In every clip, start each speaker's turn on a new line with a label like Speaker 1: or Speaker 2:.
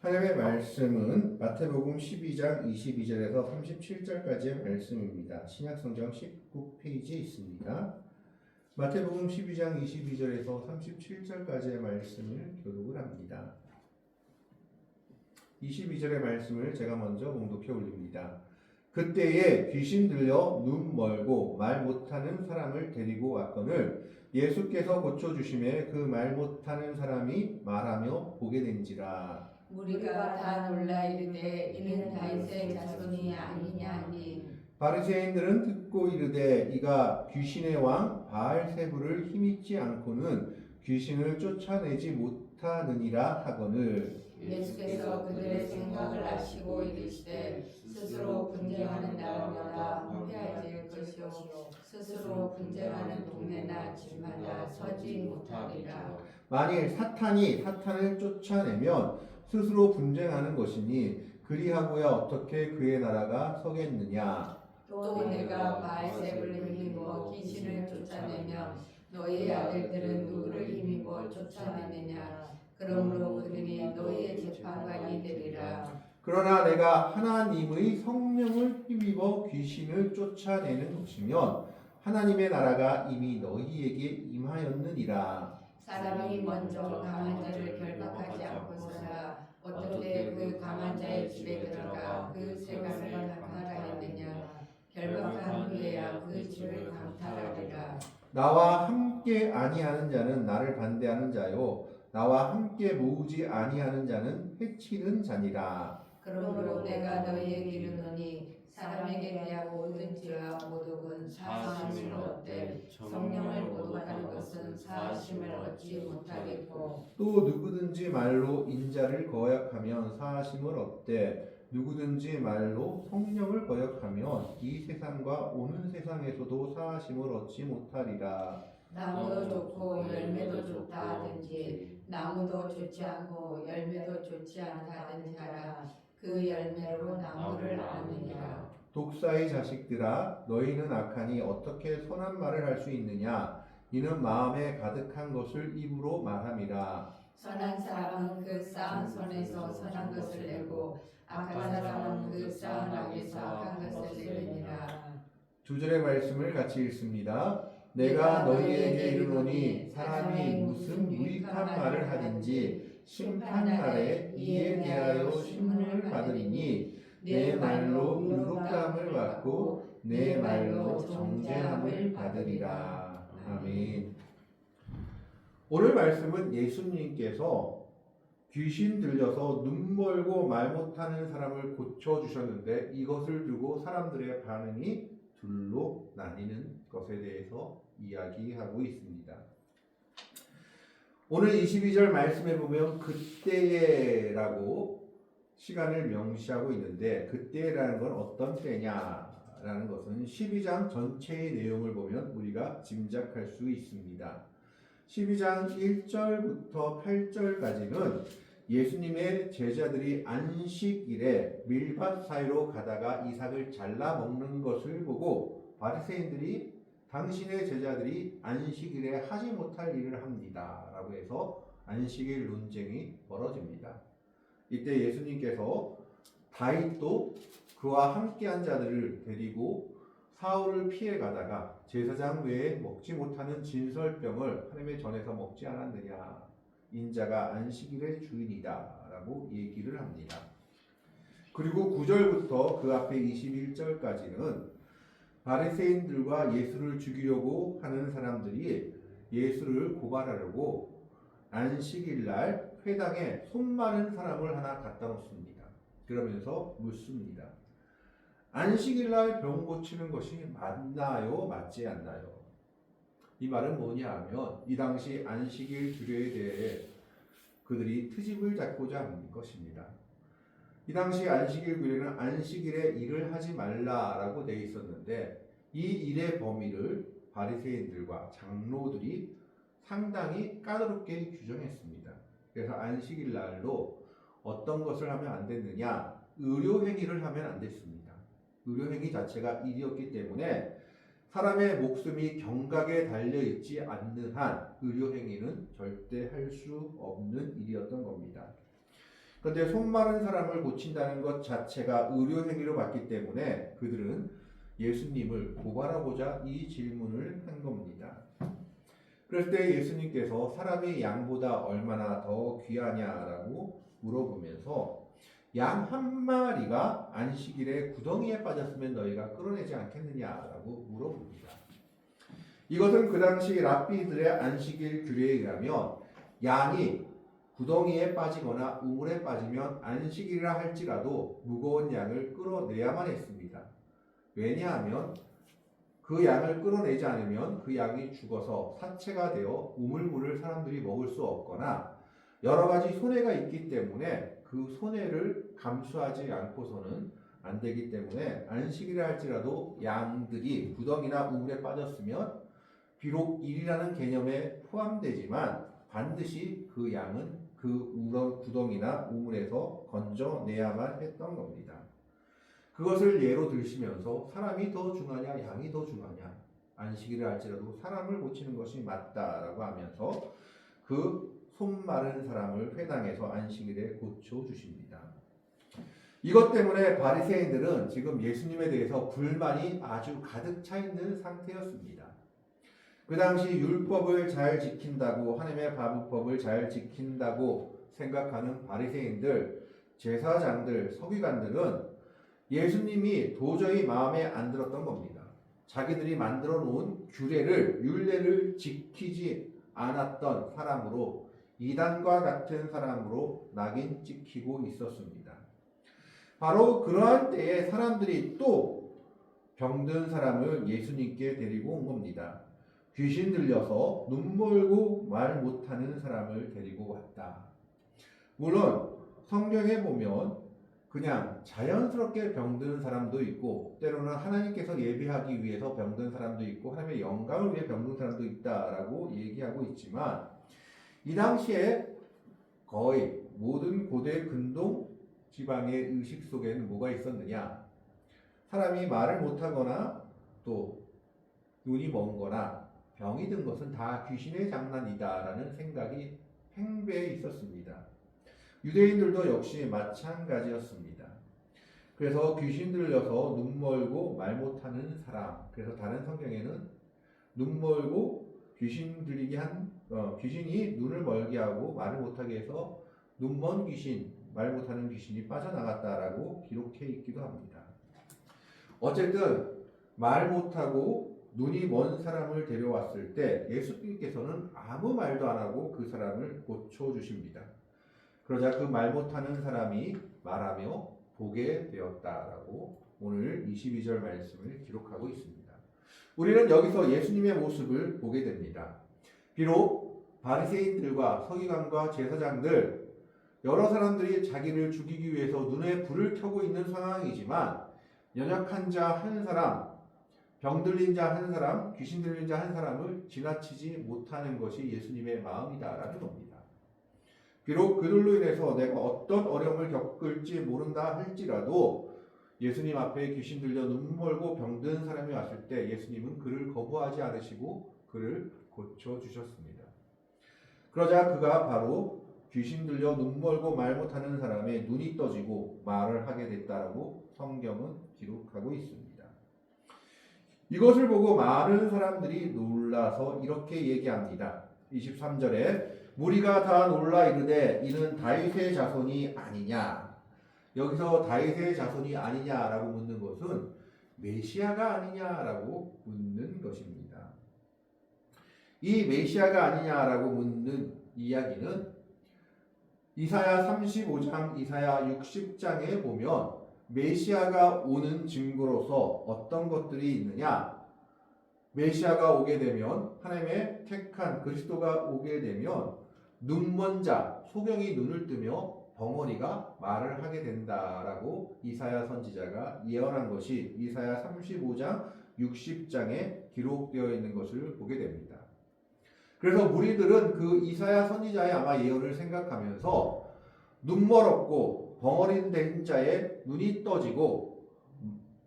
Speaker 1: 하나님의 말씀은 마태복음 12장 22절에서 37절까지의 말씀입니다. 신약성경 19페이지에 있습니다. 마태복음 12장 22절에서 37절까지의 말씀을 교독을 합니다. 22절의 말씀을 제가 먼저 봉독해 올립니다. 그때에 귀신 들려 눈 멀고 말 못하는 사람을 데리고 왔거늘 예수께서 고쳐주심에 그 말 못하는 사람이 말하며 보게 된지라.
Speaker 2: 우리가 다 놀라 이르되 이는 다윗의 자손이 아니냐 하니
Speaker 1: 바리새인들은 듣고 이르되 이가 귀신의 왕 바알세불을 힘입지 않고는 귀신을 쫓아내지 못하느니라 하거늘.
Speaker 2: 예수께서 그들의 생각을 아시고 이르시되 스스로 분쟁하는 나라마다 황폐해질 것이요 스스로 분쟁하는 동네나 집마다 서지 못하리라.
Speaker 1: 만일 사탄이 사탄을 쫓아내면 스스로 분쟁하는 것이니 그리하고야 어떻게 그의 나라가 서겠느냐.
Speaker 2: 또 내가 바알세불을 힘입어 귀신을 쫓아내면 너희 아들들은 누구를 힘입어 쫓아내느냐. 그러므로 그들이 너희의 재판관이 되리라.
Speaker 1: 그러나 내가 하나님의 성령을 힘입어 귀신을 쫓아내는 것이면 하나님의 나라가 이미 너희에게 임하였느니라.
Speaker 2: 사람이 먼저 강한 자를 결박하지 않고서야 어떻게 그 강한 자의 집에 들어가 그 세간을 강탈하였느냐. 결박한 후에야 그 집을 강탈하리라.
Speaker 1: 나와 함께 아니하는 자는 나를 반대하는 자요 나와 함께 모으지 아니하는 자는 해치는 자니라.
Speaker 2: 그러므로 내가 너희에게 이르노니 사람에게 대하고 모든 죄와 모독은 사하심을 얻되 성령을 모독하는 것은 사하심을 얻지 못하겠고
Speaker 1: 또 누구든지 말로 인자를 거역하면 사하심을 얻되 누구든지 말로 성령을 거역하면 이 세상과 오는 세상에서도 사하심을 얻지 못하리라.
Speaker 2: 나무도 좋고 열매도 좋다 하든지 나무도 좋지 않고 열매도 좋지 않다 하든지 하라. 그 열매로 나무를 아느니라.
Speaker 1: 독사의 자식들아 너희는 악하니 어떻게 선한 말을 할 수 있느냐. 이는 마음에 가득한 것을 입으로 말함이라.
Speaker 2: 선한 사람은 그 쌓은 손에서 선한 것을 내고 악한 사람은 그 쌓은 악에서 악한 것을 내느니라.
Speaker 1: 두 절의 말씀을 같이 읽습니다. 내가 너희에게 이르노니 사람이 무슨 무익한 말을 하든지 심판날에 이에 대하여 신문을 받으리니 내 말로 의롭다함을 받고 내 말로 정죄함을 받으리라. 아멘. 오늘 말씀은 예수님께서 귀신 들려서 눈 멀고 말 못하는 사람을 고쳐주셨는데 이것을 두고 사람들의 반응이 둘로 나뉘는 것에 대해서 이야기하고 있습니다. 오늘 22절 말씀에 보면 그때에라고 시간을 명시하고 있는데 그때라는 건 어떤 때냐라는 것은 12장 전체의 내용을 보면 우리가 짐작할 수 있습니다. 12장 1절부터 8절까지는 예수님의 제자들이 안식일에 밀밭 사이로 가다가 이삭을 잘라 먹는 것을 보고 바리새인들이 당신의 제자들이 안식일에 하지 못할 일을 합니다 라고 해서 안식일 논쟁이 벌어집니다. 이때 예수님께서 다윗도 그와 함께한 자들을 데리고 사울을 피해 가다가 제사장 외에 먹지 못하는 진설병을 하나님의 전에서 먹지 않았느냐. 인자가 안식일의 주인이다 라고 얘기를 합니다. 그리고 9절부터 그 앞에 21절까지는 바리새인들과 예수를 죽이려고 하는 사람들이 예수를 고발하려고 안식일날 회당에 손 마른 사람을 하나 갖다 놓습니다. 그러면서 묻습니다. 안식일날 병 고치는 것이 맞나요? 맞지 않나요? 이 말은 뭐냐 하면 이 당시 안식일 규례에 대해 그들이 트집을 잡고자 하는 것입니다. 이 당시 안식일 규례는 안식일에 일을 하지 말라라고 되어 있었는데 이 일의 범위를 바리새인들과 장로들이 상당히 까다롭게 규정했습니다. 그래서 안식일 날로 어떤 것을 하면 안 됐느냐? 의료행위를 하면 안 됐습니다. 의료행위 자체가 일이었기 때문에 사람의 목숨이 경각에 달려있지 않는 한 의료행위는 절대 할 수 없는 일이었던 겁니다. 그런데 손 마른 사람을 고친다는 것 자체가 의료 행위로 봤기 때문에 그들은 예수님을 고발하고자 이 질문을 한 겁니다. 그럴 때 예수님께서 사람이 양보다 얼마나 더 귀하냐라고 물어보면서 양 한 마리가 안식일에 구덩이에 빠졌으면 너희가 끌어내지 않겠느냐라고 물어봅니다. 이것은 그 당시 랍비들의 안식일 규례에 의하면 양이 구덩이에 빠지거나 우물에 빠지면 안식일이라 할지라도 무거운 양을 끌어내야만 했습니다. 왜냐하면 그 양을 끌어내지 않으면 그 양이 죽어서 사체가 되어 우물물을 사람들이 먹을 수 없거나 여러 가지 손해가 있기 때문에 그 손해를 감수하지 않고서는 안 되기 때문에 안식일이라 할지라도 양들이 구덩이나 우물에 빠졌으면 비록 일이라는 개념에 포함되지만 반드시 그 양은 그 구덩이나 우물에서 건져내야만 했던 겁니다. 그것을 예로 들시면서 사람이 더 중하냐 양이 더 중하냐 안식일을 할지라도 사람을 고치는 것이 맞다라고 하면서 그 손 마른 사람을 회당에서 안식일에 고쳐주십니다. 이것 때문에 바리새인들은 지금 예수님에 대해서 불만이 아주 가득 차 있는 상태였습니다. 그 당시 율법을 잘 지킨다고 하나님의 바법을 잘 지킨다고 생각하는 바리새인들, 제사장들, 서기관들은 예수님이 도저히 마음에 안 들었던 겁니다. 자기들이 만들어 놓은 규례를 율례를 지키지 않았던 사람으로 이단과 같은 사람으로 낙인 찍히고 있었습니다. 바로 그러한 때에 사람들이 또 병든 사람을 예수님께 데리고 온 겁니다. 귀신 들려서 눈 멀고 말 못하는 사람을 데리고 왔다. 물론 성경에 보면 그냥 자연스럽게 병든 사람도 있고 때로는 하나님께서 예배하기 위해서 병든 사람도 있고 하나님의 영광을 위해 병든 사람도 있다라고 얘기하고 있지만 이 당시에 거의 모든 고대 근동 지방의 의식 속에는 뭐가 있었느냐? 사람이 말을 못하거나 또 눈이 먼거나 병이 든 것은 다 귀신의 장난이다라는 생각이 팽배해 있었습니다. 유대인들도 역시 마찬가지였습니다. 그래서 귀신 들려서 눈 멀고 말 못하는 사람, 그래서 다른 성경에는 눈 멀고 귀신 들리게 귀신이 눈을 멀게 하고 말을 못하게 해서 눈먼 귀신, 말 못하는 귀신이 빠져나갔다라고 기록해 있기도 합니다. 어쨌든 말 못하고 눈이 먼 사람을 데려왔을 때 예수님께서는 아무 말도 안 하고 그 사람을 고쳐주십니다. 그러자 그 말 못하는 사람이 말하며 보게 되었다라고 오늘 22절 말씀을 기록하고 있습니다. 우리는 여기서 예수님의 모습을 보게 됩니다. 비록 바리새인들과 서기관과 제사장들 여러 사람들이 자기를 죽이기 위해서 눈에 불을 켜고 있는 상황이지만 연약한 자 한 사람, 병 들린 자 한 사람, 귀신 들린 자 한 사람을 지나치지 못하는 것이 예수님의 마음이다라는 겁니다. 비록 그들로 인해서 내가 어떤 어려움을 겪을지 모른다 할지라도 예수님 앞에 귀신 들려 눈 멀고 병든 사람이 왔을 때 예수님은 그를 거부하지 않으시고 그를 고쳐주셨습니다. 그러자 그가 바로 귀신 들려 눈 멀고 말 못하는 사람의 눈이 떠지고 말을 하게 됐다라고 성경은 기록하고 있습니다. 이것을 보고 많은 사람들이 놀라서 이렇게 얘기합니다. 23절에 무리가 다 놀라 이르되 이는 다윗의 자손이 아니냐. 여기서 다윗의 자손이 아니냐라고 묻는 것은 메시아가 아니냐라고 묻는 것입니다. 이 메시아가 아니냐라고 묻는 이야기는 이사야 35장, 이사야 60장에 보면 메시아가 오는 증거로서 어떤 것들이 있느냐? 메시아가 오게 되면 하나님의 택한 그리스도가 오게 되면 눈먼 자, 소경이 눈을 뜨며 벙어리가 말을 하게 된다라고 이사야 선지자가 예언한 것이 이사야 35장, 60장에 기록되어 있는 것을 보게 됩니다. 그래서 무리들은 그 이사야 선지자의 아마 예언을 생각하면서 눈멀었고 벙어리 된 자의 눈이 떠지고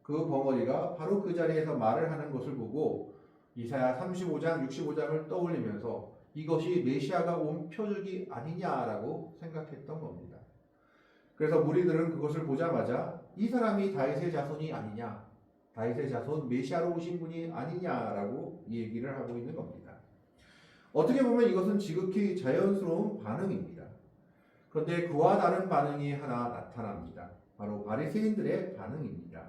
Speaker 1: 그 벙어리가 바로 그 자리에서 말을 하는 것을 보고 이사야 35장, 65장을 떠올리면서 이것이 메시아가 온 표적이 아니냐라고 생각했던 겁니다. 그래서 무리들은 그것을 보자마자 이 사람이 다윗의 자손이 아니냐, 다윗의 자손 메시아로 오신 분이 아니냐라고 얘기를 하고 있는 겁니다. 어떻게 보면 이것은 지극히 자연스러운 반응입니다. 그런데 그와 다른 반응이 하나 나타납니다. 바로 바리새인들의 반응입니다.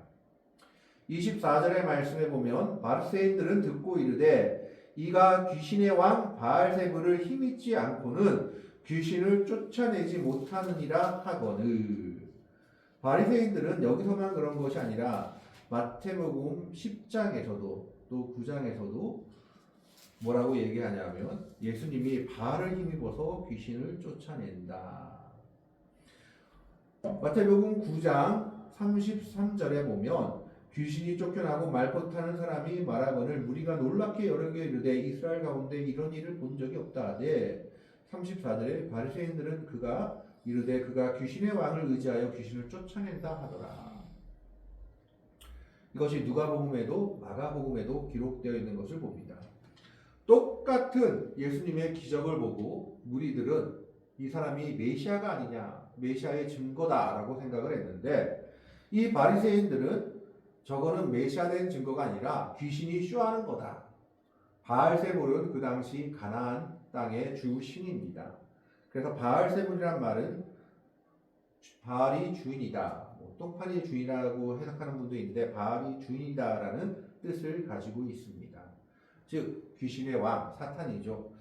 Speaker 1: 24절의 말씀에 보면 바리새인들은 듣고 이르되 이가 귀신의 왕 바알세불을 힘입지 않고는 귀신을 쫓아내지 못하느니라 하거늘. 바리새인들은 여기서만 그런 것이 아니라 마태복음 10장에서도 또 9장에서도 뭐라고 얘기하냐면 예수님이 바알을 힘입어서 귀신을 쫓아낸다. 마태복음 9장 33절에 보면 귀신이 쫓겨나고 말 못하는 사람이 말하거늘 무리가 놀랍게 여러 개 이르되 이스라엘 가운데 이런 일을 본 적이 없다 하되 34절에 바리새인들은 그가 이르되 그가 귀신의 왕을 의지하여 귀신을 쫓아낸다 하더라. 이것이 누가복음에도 마가복음에도 기록되어 있는 것을 봅니다. 똑같은 예수님의 기적을 보고 무리들은 이 사람이 메시아가 아니냐, 메시아의 증거다라고 생각을 했는데 이 바리새인들은 저거는 메시아된 증거가 아니라 귀신이 쇼하는 거다. 바알세불은 그 당시 가나안 땅의 주 신입니다. 그래서 바알세불이란 말은 바알이 주인이다, 똥파리의 주인이라고 해석하는 분도 있는데 바알이 주인이다라는 뜻을 가지고 있습니다. 즉 귀신의 왕 사탄이죠.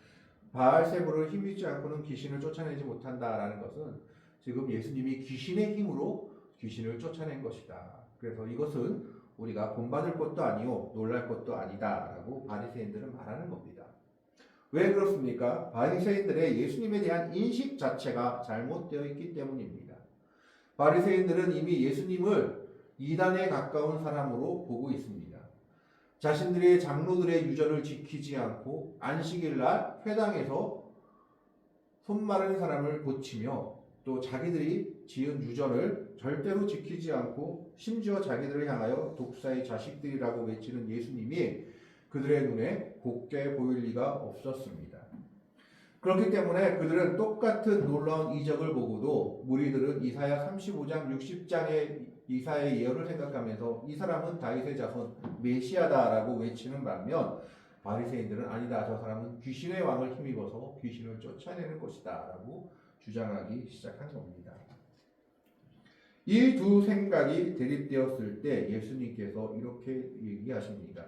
Speaker 1: 바알세불을 힘입지 않고는 귀신을 쫓아내지 못한다라는 것은 지금 예수님이 귀신의 힘으로 귀신을 쫓아낸 것이다. 그래서 이것은 우리가 본받을 것도 아니요 놀랄 것도 아니다라고 바리새인들은 말하는 겁니다. 왜 그렇습니까? 바리새인들의 예수님에 대한 인식 자체가 잘못되어 있기 때문입니다. 바리새인들은 이미 예수님을 이단에 가까운 사람으로 보고 있습니다. 자신들의 장로들의 유전을 지키지 않고 안식일날 회당에서 손 마른 사람을 고치며 또 자기들이 지은 유전을 절대로 지키지 않고 심지어 자기들을 향하여 독사의 자식들이라고 외치는 예수님이 그들의 눈에 곱게 보일 리가 없었습니다. 그렇기 때문에 그들은 똑같은 놀라운 이적을 보고도 무리들은 이사야 35장 60장의 이사야의 예언을 생각하면서 이 사람은 다윗의 자손 메시아다라고 외치는 반면 바리새인들은 아니다, 저 사람은 귀신의 왕을 힘입어서 귀신을 쫓아내는 것이다 라고 주장하기 시작한 겁니다. 이 두 생각이 대립되었을 때 예수님께서 이렇게 얘기하십니다.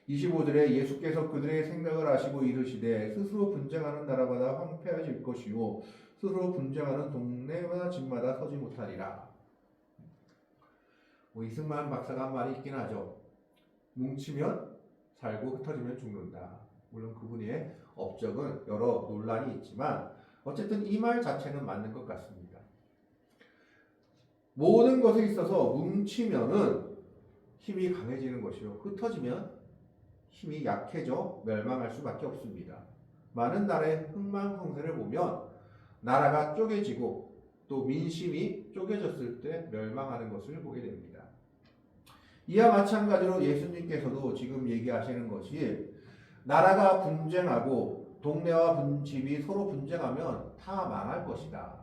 Speaker 1: 25절에 예수께서 그들의 생각을 아시고 이르시되 스스로 분쟁하는 나라마다 황폐해질 것이요 스스로 분쟁하는 동네마다 집마다 서지 못하리라. 이승만 박사가 한 말이 있긴 하죠. 뭉치면 살고 흩어지면 죽는다. 물론 그분의 업적은 여러 논란이 있지만 어쨌든 이 말 자체는 맞는 것 같습니다. 모든 것에 있어서 뭉치면은 힘이 강해지는 것이요 흩어지면 힘이 약해져 멸망할 수밖에 없습니다. 많은 나라의 흥망성쇠를 보면 나라가 쪼개지고 또 민심이 쪼개졌을 때 멸망하는 것을 보게 됩니다. 이와 마찬가지로 예수님께서도 지금 얘기하시는 것이 나라가 분쟁하고 동네와 집이 서로 분쟁하면 다 망할 것이다.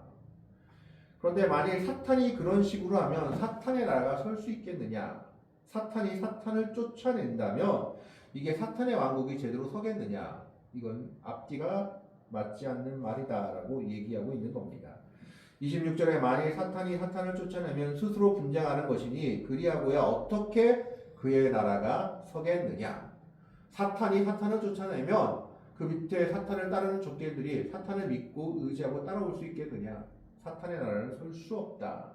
Speaker 1: 그런데 만일 사탄이 그런 식으로 하면 사탄의 나라가 설 수 있겠느냐? 사탄이 사탄을 쫓아낸다면 이게 사탄의 왕국이 제대로 서겠느냐? 이건 앞뒤가 맞지 않는 말이다라고 얘기하고 있는 겁니다. 26절에 만일 사탄이 사탄을 쫓아내면 스스로 분쟁하는 것이니 그리하고야 어떻게 그의 나라가 서겠느냐? 사탄이 사탄을 쫓아내면 그 밑에 사탄을 따르는 족들들이 사탄을 믿고 의지하고 따라올 수 있겠느냐? 사탄의 나라는 설 수 없다.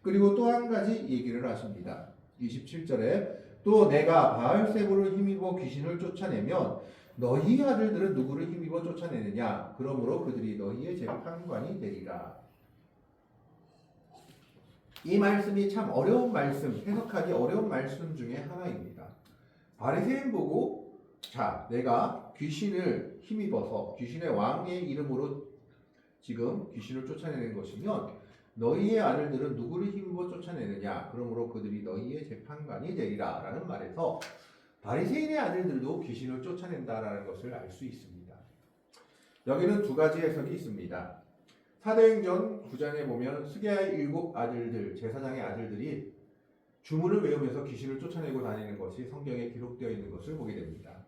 Speaker 1: 그리고 또 한 가지 얘기를 하십니다. 27절에 또 내가 바알세불을 힘입어 귀신을 쫓아내면 너희 아들들은 누구를 힘입어 쫓아내느냐? 그러므로 그들이 너희의 재판관이 되리라. 이 말씀이 참 어려운 말씀, 해석하기 어려운 말씀 중에 하나입니다. 바리새인 보고 자, 내가 귀신을 힘입어서 귀신의 왕의 이름으로 지금 귀신을 쫓아내는 것이면 너희의 아들들은 누구를 힘입어 쫓아내느냐? 그러므로 그들이 너희의 재판관이 되리라 라는 말에서 바리새인의 아들들도 귀신을 쫓아낸다라는 것을 알 수 있습니다. 여기는 두 가지 해석이 있습니다. 사도행전 9장에 보면 스게아의 7 아들들, 제사장의 아들들이 주문을 외우면서 귀신을 쫓아내고 다니는 것이 성경에 기록되어 있는 것을 보게 됩니다.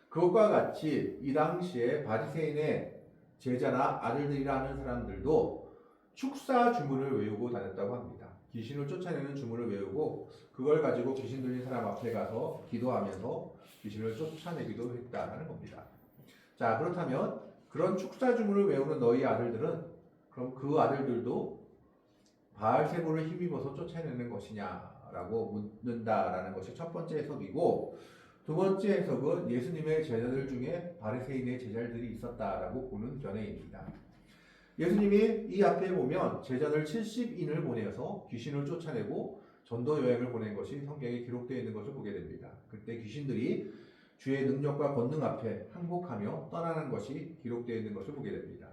Speaker 1: 그것과 같이 이 당시에 바리새인의 제자나 아들들이라 하는 사람들도 축사 주문을 외우고 다녔다고 합니다. 귀신을 쫓아내는 주문을 외우고 그걸 가지고 귀신 들린 사람 앞에 가서 기도하면서 귀신을 쫓아내기도 했다는 겁니다. 자, 그렇다면 그런 축사 주문을 외우는 너희 아들들은 그럼 그 아들들도 바알세불을 힘입어서 쫓아내는 것이냐라고 묻는다라는 것이 첫 번째 해석이고, 두 번째 해석은 예수님의 제자들 중에 바리새인의 제자들이 있었다라고 보는 견해입니다. 예수님이 이 앞에 보면 제자들 70인을 보내서 귀신을 쫓아내고 전도 여행을 보낸 것이 성경에 기록되어 있는 것을 보게 됩니다. 그때 귀신들이 주의 능력과 권능 앞에 항복하며 떠나는 것이 기록되어 있는 것을 보게 됩니다.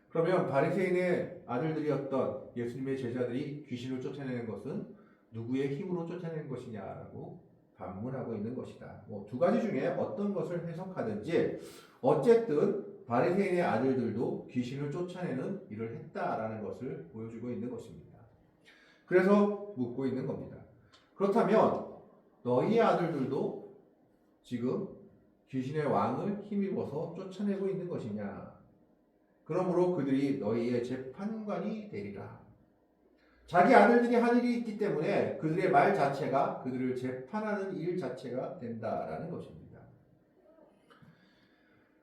Speaker 1: 그러면 바리새인의 아들들이었던 예수님의 제자들이 귀신을 쫓아내는 것은 누구의 힘으로 쫓아내는 것이냐라고 반문하고 있는 것이다. 두 가지 중에 어떤 것을 해석하든지 어쨌든 바리새인의 아들들도 귀신을 쫓아내는 일을 했다라는 것을 보여주고 있는 것입니다. 그래서 묻고 있는 겁니다. 그렇다면 너희 아들들도 지금 귀신의 왕을 힘입어서 쫓아내고 있는 것이냐? 그러므로 그들이 너희의 재판관이 되리라. 자기 아들들이 한 일이 있기 때문에 그들의 말 자체가 그들을 재판하는 일 자체가 된다라는 것입니다.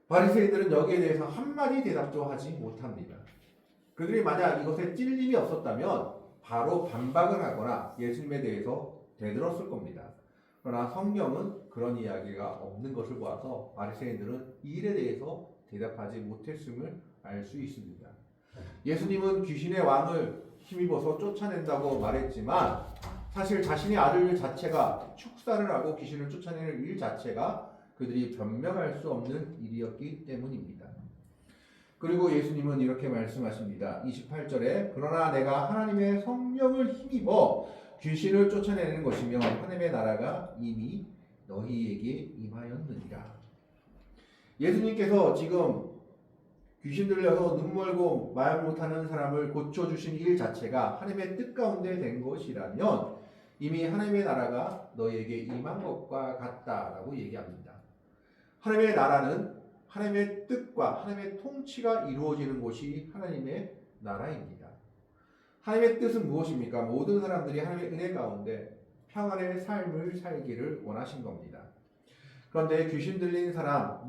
Speaker 1: 바리새인들은 여기에 대해서 한마디 대답도 하지 못합니다. 그들이 만약 이것에 찔림이 없었다면 바로 반박을 하거나 예수님에 대해서 대들었을 겁니다. 그러나 성경은 그런 이야기가 없는 것을 보아서 바리새인들은 이 일에 대해서 대답하지 못했음을 알 수 있습니다. 예수님은 귀신의 왕을 힘입어서 쫓아낸다고 말했지만 사실 자신의 아들 자체가 축사를 하고 귀신을 쫓아내는 일 자체가 그들이 변명할 수 없는 일이었기 때문입니다. 그리고 예수님은 이렇게 말씀하십니다. 28절에 그러나 내가 하나님의 성령을 힘입어 귀신을 쫓아내는 것이며 하나님의 나라가 이미 너희에게 임하였느니라. 예수님께서 지금 귀신 들려서 눈 멀고 말 못하는 사람을 고쳐주신 일 자체가 하나님의 뜻 가운데 된 것이라면 이미 하나님의 나라가 너희에게 임한 것과 같다라고 얘기합니다. 하나님의 나라는 하나님의 뜻과 하나님의 통치가 이루어지는 곳이 하나님의 나라입니다. 하나님의 뜻은 무엇입니까? 모든 사람들이 하나님의 은혜 가운데 평안의 삶을 살기를 원하신 겁니다. 그런데 귀신 들린 사람,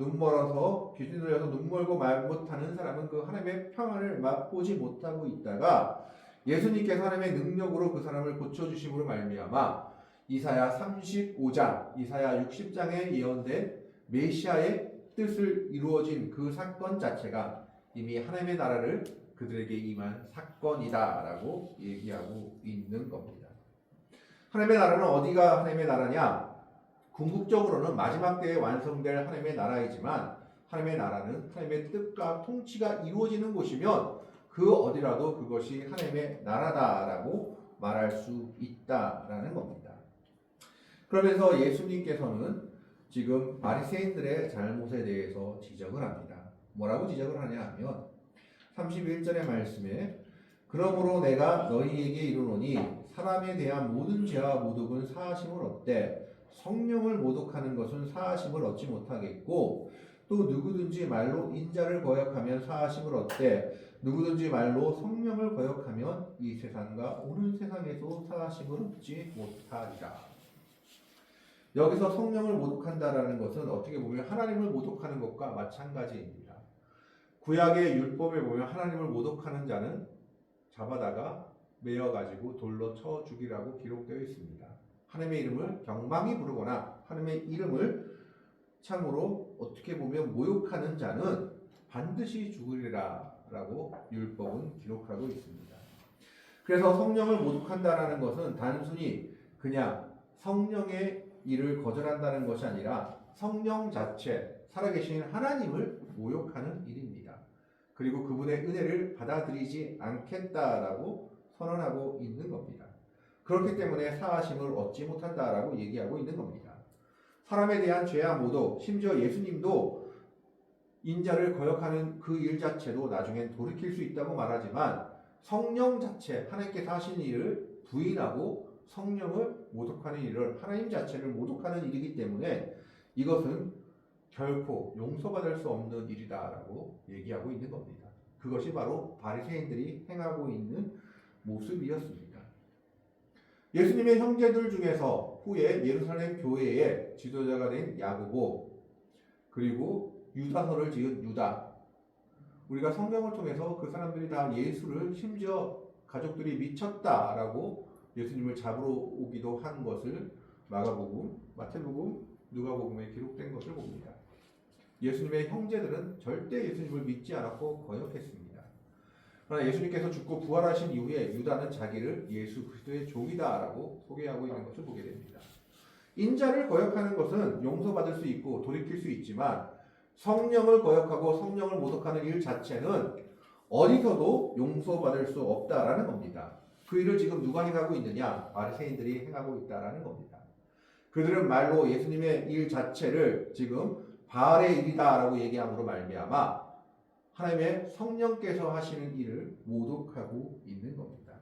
Speaker 1: 귀신 들려서 눈 멀고 말 못하는 사람은 그 하나님의 평안을 맛보지 못하고 있다가 예수님께서 하나님의 능력으로 그 사람을 고쳐주심으로 말미암아 이사야 35장, 이사야 60장에 예언된 메시아의 뜻을 이루어진 그 사건 자체가 이미 하나님의 나라를 그들에게 임한 사건이다라고 얘기하고 있는 겁니다. 하나님의 나라는 어디가 하나님의 나라냐? 궁극적으로는 마지막 때에 완성될 하나님의 나라이지만 하나님의 나라는 하나님의 뜻과 통치가 이루어지는 곳이면 그 어디라도 그것이 하나님의 나라다라고 말할 수 있다라는 겁니다. 그러면서 예수님께서는 지금 바리새인들의 잘못에 대해서 지적을 합니다. 뭐라고 지적을 하냐 하면 31절의 말씀에 그러므로 내가 너희에게 이르노니 사람에 대한 모든 죄와 모독은 사하심을 얻되 성령을 모독하는 것은 사하심을 얻지 못하겠고 또 누구든지 말로 인자를 거역하면 사하심을 얻되 누구든지 말로 성령을 거역하면 이 세상과 오는 세상에도 사하심을 얻지 못하리라. 여기서 성령을 모독한다라는 것은 어떻게 보면 하나님을 모독하는 것과 마찬가지입니다. 구약의 율법에 보면 하나님을 모독하는 자는 잡아다가 매어가지고 돌로 쳐 죽이라고 기록되어 있습니다. 하나님의 이름을 경망히 부르거나 하나님의 이름을 참으로 어떻게 보면 모욕하는 자는 반드시 죽으리라 라고 율법은 기록하고 있습니다. 그래서 성령을 모독한다라는 것은 단순히 그냥 성령의 일을 거절한다는 것이 아니라 성령 자체, 살아계신 하나님을 모욕하는 일입니다. 그리고 그분의 은혜를 받아들이지 않겠다라고 선언하고 있는 겁니다. 그렇기 때문에 사하심을 얻지 못한다라고 얘기하고 있는 겁니다. 사람에 대한 죄와 모독, 심지어 예수님도 인자를 거역하는 그 일 자체도 나중엔 돌이킬 수 있다고 말하지만 성령 자체, 하나님께서 하신 일을 부인하고 성령을 모독하는 일을, 하나님 자체를 모독하는 일이기 때문에 이것은 결코 용서받을 수 없는 일이다라고 얘기하고 있는 겁니다. 그것이 바로 바리새인들이 행하고 있는 모습이었습니다. 예수님의 형제들 중에서 후에 예루살렘 교회의 지도자가 된 야고보, 그리고 유다서를 지은 유다, 우리가 성경을 통해서 그 사람들이 다 예수를, 심지어 가족들이 미쳤다라고 예수님을 잡으러 오기도 한 것을 마가복음, 마태복음, 누가복음에 기록된 것을 봅니다. 예수님의 형제들은 절대 예수님을 믿지 않았고 거역했습니다. 그러나 예수님께서 죽고 부활하신 이후에 유다는 자기를 예수 그리스도의 종이다라고 소개하고 있는 것을 보게 됩니다. 인자를 거역하는 것은 용서받을 수 있고 돌이킬 수 있지만 성령을 거역하고 성령을 모독하는 일 자체는 어디서도 용서받을 수 없다라는 겁니다. 그 일을 지금 누가 행하고 있느냐? 바리새인들이 행하고 있다라는 겁니다. 그들은 말로 예수님의 일 자체를 지금 바알의 일이다라고 얘기함으로 말미암아 하나님의 성령께서 하시는 일을 모독하고 있는 겁니다.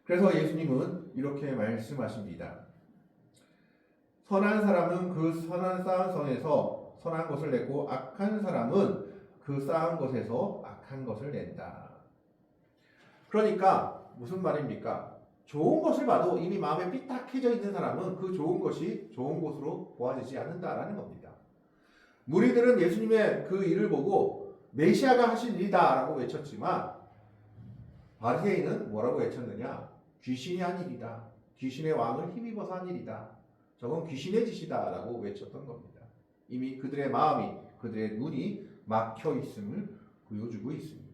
Speaker 1: 그래서 예수님은 이렇게 말씀하십니다. 선한 사람은 그 선한 쌓은 선에서 선한 것을 내고 악한 사람은 그 쌓은 것에서 악한 것을 낸다. 그러니까 무슨 말입니까? 좋은 것을 봐도 이미 마음에 삐딱해져 있는 사람은 그 좋은 것이 좋은 것으로 보아지지 않는다라는 겁니다. 무리들은 예수님의 그 일을 보고 메시아가 하신 일이다라고 외쳤지만 바리새인은 뭐라고 외쳤느냐? 귀신이 한 일이다. 귀신의 왕을 힘입어서 한 일이다. 저건 귀신의 짓이다라고 외쳤던 겁니다. 이미 그들의 마음이, 그들의 눈이 막혀 있음을 보여주고 있습니다.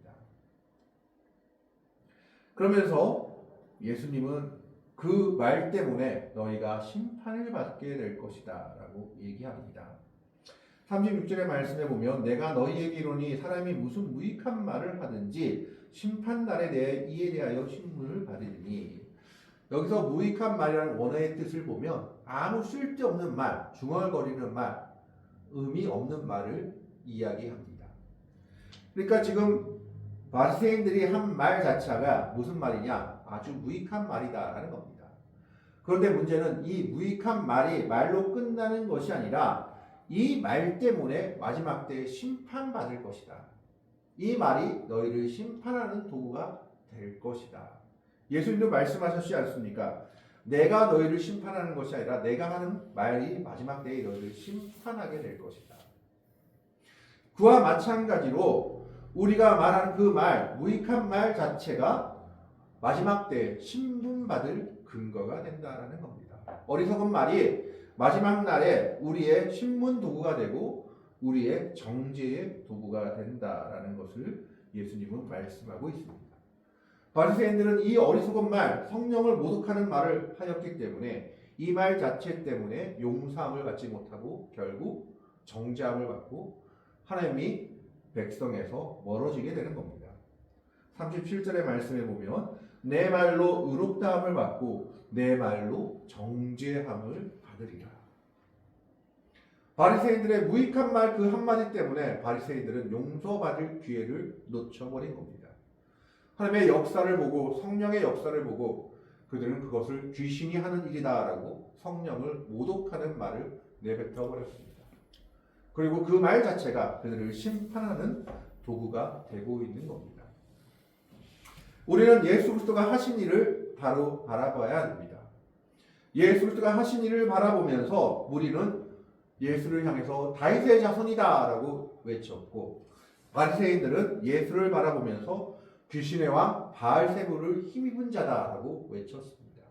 Speaker 1: 그러면서 예수님은 그 말 때문에 너희가 심판을 받게 될 것이다 라고 얘기합니다. 36절의 말씀에 보면 내가 너희에게 이르노니 사람이 무슨 무익한 말을 하든지 심판날에 대해 이에 대하여 신문을 받으리니, 여기서 무익한 말이라는 원어의 뜻을 보면 아무 쓸데없는 말, 중얼거리는 말, 의미 없는 말을 이야기합니다. 그러니까 지금 바리새인들이 한 말 자체가 무슨 말이냐? 아주 무익한 말이다라는 겁니다. 그런데 문제는 이 무익한 말이 말로 끝나는 것이 아니라 이 말 때문에 마지막 때에 심판받을 것이다. 이 말이 너희를 심판하는 도구가 될 것이다. 예수님도 말씀하셨지 않습니까? 내가 너희를 심판하는 것이 아니라 내가 하는 말이 마지막 때에 너희를 심판하게 될 것이다. 그와 마찬가지로 우리가 말하는 그 말, 무익한 말 자체가 마지막 때에 신문받을 근거가 된다라는 겁니다. 어리석은 말이 마지막 날에 우리의 신문 도구가 되고 우리의 정죄의 도구가 된다라는 것을 예수님은 말씀하고 있습니다. 바리새인들은 이 어리석은 말, 성령을 모독하는 말을 하였기 때문에 이 말 자체 때문에 용서함을 받지 못하고 결국 정죄함을 받고 하나님이 백성에서 멀어지게 되는 겁니다. 37절의 말씀에 보면 내 말로 의롭다함을 받고 내 말로 정죄함을 받으리라. 바리새인들의 무익한 말 그 한마디 때문에 바리새인들은 용서받을 기회를 놓쳐버린 겁니다. 하나님의 역사를 보고 성령의 역사를 보고 그들은 그것을 귀신이 하는 일이다라고 성령을 모독하는 말을 내뱉어 버렸습니다. 그리고 그 말 자체가 그들을 심판하는 도구가 되고 있는 겁니다. 우리는 예수 그리스도가 하신 일을 바로 바라봐야 합니다. 예수 그리스도가 하신 일을 바라보면서 우리는 예수를 향해서 다윗의 자손이다라고 외쳤고, 바리새인들은 예수를 바라보면서 귀신의 왕 바알세불을 힘입은 자다라고 외쳤습니다.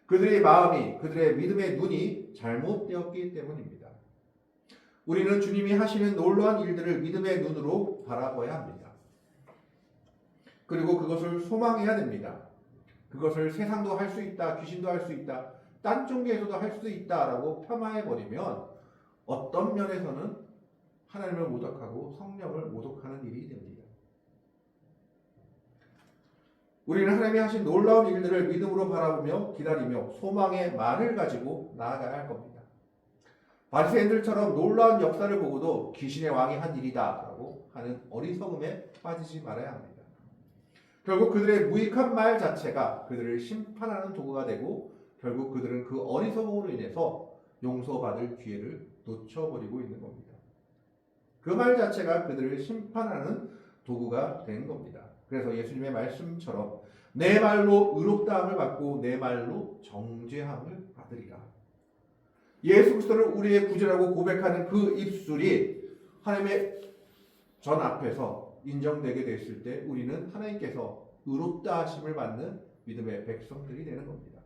Speaker 1: 그들의 마음이, 그들의 믿음의 눈이 잘못되었기 때문입니다. 우리는 주님이 하시는 놀라운 일들을 믿음의 눈으로 바라봐야 합니다. 그리고 그것을 소망해야 됩니다. 그것을 세상도 할 수 있다, 귀신도 할 수 있다, 딴 종교에서도 할 수 있다라고 폄하해버리면 어떤 면에서는 하나님을 모독하고 성령을 모독하는 일이 됩니다. 우리는 하나님이 하신 놀라운 일들을 믿음으로 바라보며 기다리며 소망의 말을 가지고 나아가야 할 겁니다. 바리새인들처럼 놀라운 역사를 보고도 귀신의 왕이 한 일이다라고 하는 어리석음에 빠지지 말아야 합니다. 결국 그들의 무익한 말 자체가 그들을 심판하는 도구가 되고 결국 그들은 그 어리석음으로 인해서 용서받을 기회를 놓쳐버리고 있는 겁니다. 그 말 자체가 그들을 심판하는 도구가 된 겁니다. 그래서 예수님의 말씀처럼 내 말로 의롭다함을 받고 내 말로 정죄함을 받으리라. 예수 그리스도를 우리의 구주라고 고백하는 그 입술이 하나님의 전 앞에서 인정되게 됐을 때 우리는 하나님께서 의롭다 하심을 받는 믿음의 백성들이 되는 겁니다.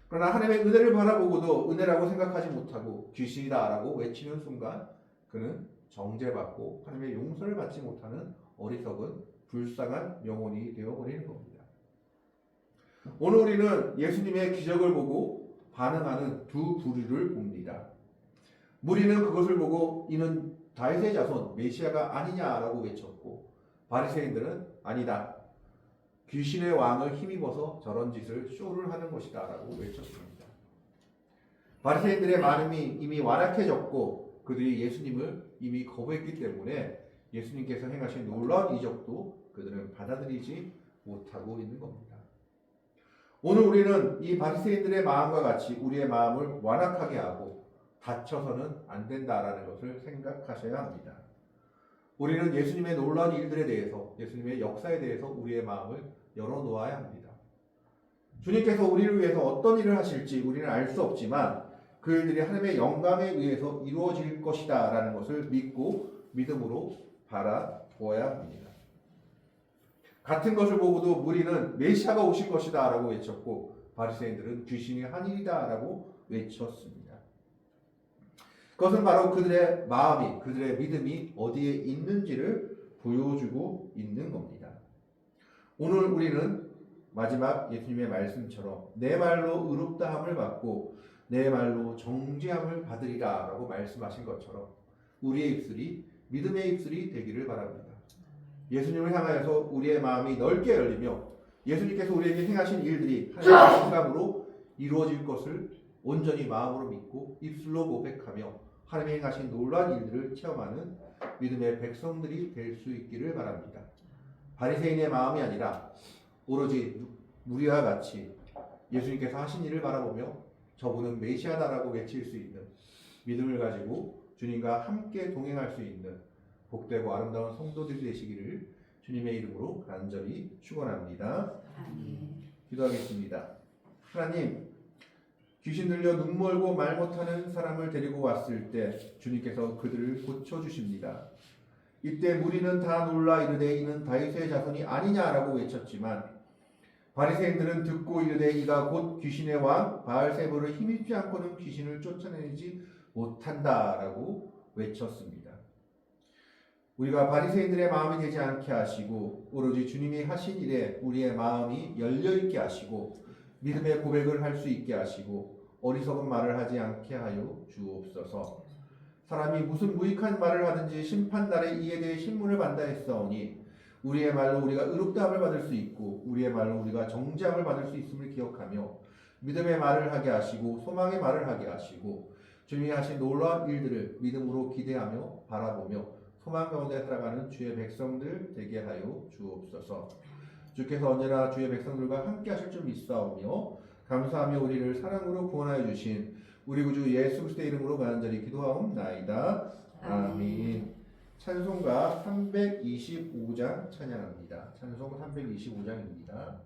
Speaker 1: 그러나 하나님의 은혜를 바라보고도 은혜라고 생각하지 못하고 귀신이다라고 외치는 순간 그는 정죄받고 하나님의 용서를 받지 못하는 어리석은 불쌍한 영혼이 되어버리는 겁니다. 오늘 우리는 예수님의 기적을 보고 반응하는 두 부류를 봅니다. 무리는 그것을 보고 이는 다윗의 자손 메시아가 아니냐라고 외쳤고 바리새인들은 아니다. 귀신의 왕을 힘입어서 저런 짓을 쇼를 하는 것이다 라고 외쳤습니다. 바리새인들의 마음이 이미 완악해졌고 그들이 예수님을 이미 거부했기 때문에 예수님께서 행하신 놀라운 이적도 그들은 받아들이지 못하고 있는 겁니다. 오늘 우리는 이 바리새인들의 마음과 같이 우리의 마음을 완악하게 하고 다쳐서는 안 된다라는 것을 생각하셔야 합니다. 우리는 예수님의 놀라운 일들에 대해서 예수님의 역사에 대해서 우리의 마음을 열어놓아야 합니다. 주님께서 우리를 위해서 어떤 일을 하실지 우리는 알 수 없지만 그 일들이 하나님의 영광에 의해서 이루어질 것이다 라는 것을 믿고 믿음으로 바라보아야 합니다. 같은 것을 보고도 무리는 메시아가 오실 것이다 라고 외쳤고 바리새인들은 귀신이 한 일이다 라고 외쳤습니다. 그것은 바로 그들의 마음이 그들의 믿음이 어디에 있는지를 보여주고 있는 겁니다. 오늘 우리는 마지막 예수님의 말씀처럼 내 말로 의롭다함을 받고 내 말로 정죄함을 받으리라 라고 말씀하신 것처럼 우리의 입술이 믿음의 입술이 되기를 바랍니다. 예수님을 향하여서 우리의 마음이 넓게 열리며 예수님께서 우리에게 행하신 일들이 하나님의 영광으로 이루어질 것을 온전히 마음으로 믿고 입술로 고백하며 하나님이 행하신 놀라운 일들을 체험하는 믿음의 백성들이 될 수 있기를 바랍니다. 바리새인의 마음이 아니라 오로지 무리와 같이 예수님께서 하신 일을 바라보며 저분은 메시아다라고 외칠 수 있는 믿음을 가지고 주님과 함께 동행할 수 있는 복되고 아름다운 성도들이 되시기를 주님의 이름으로 간절히 축원합니다. 기도하겠습니다. 하나님, 귀신 들려 눈 멀고 말 못하는 사람을 데리고 왔을 때 주님께서 그들을 고쳐주십니다. 이때 무리는 다 놀라 이르되 이는 다윗의 자손이 아니냐라고 외쳤지만 바리새인들은 듣고 이르되 이가 곧 귀신의 왕 바알세불을 힘입지 않고는 귀신을 쫓아내지 못한다라고 외쳤습니다. 우리가 바리새인들의 마음이 되지 않게 하시고 오로지 주님이 하신 일에 우리의 마음이 열려있게 하시고 믿음의 고백을 할 수 있게 하시고 어리석은 말을 하지 않게 하여 주옵소서. 사람이 무슨 무익한 말을 하든지 심판날에 이에 대해 신문을 받다 했사오니 우리의 말로 우리가 의롭다함을 받을 수 있고 우리의 말로 우리가 정죄함을 받을 수 있음을 기억하며 믿음의 말을 하게 하시고 소망의 말을 하게 하시고 주님이 하신 놀라운 일들을 믿음으로 기대하며 바라보며 소망 가운데 살아가는 주의 백성들 되게 하여 주옵소서. 주께서 언제나 주의 백성들과 함께 하실 줄 믿사오며 감사하며 우리를 사랑으로 구원하여 주신 우리 구주 예수 그리스도의 이름으로 간절히 기도하옵나이다. 아멘. 찬송가 325장 찬양합니다. 찬송 325장입니다.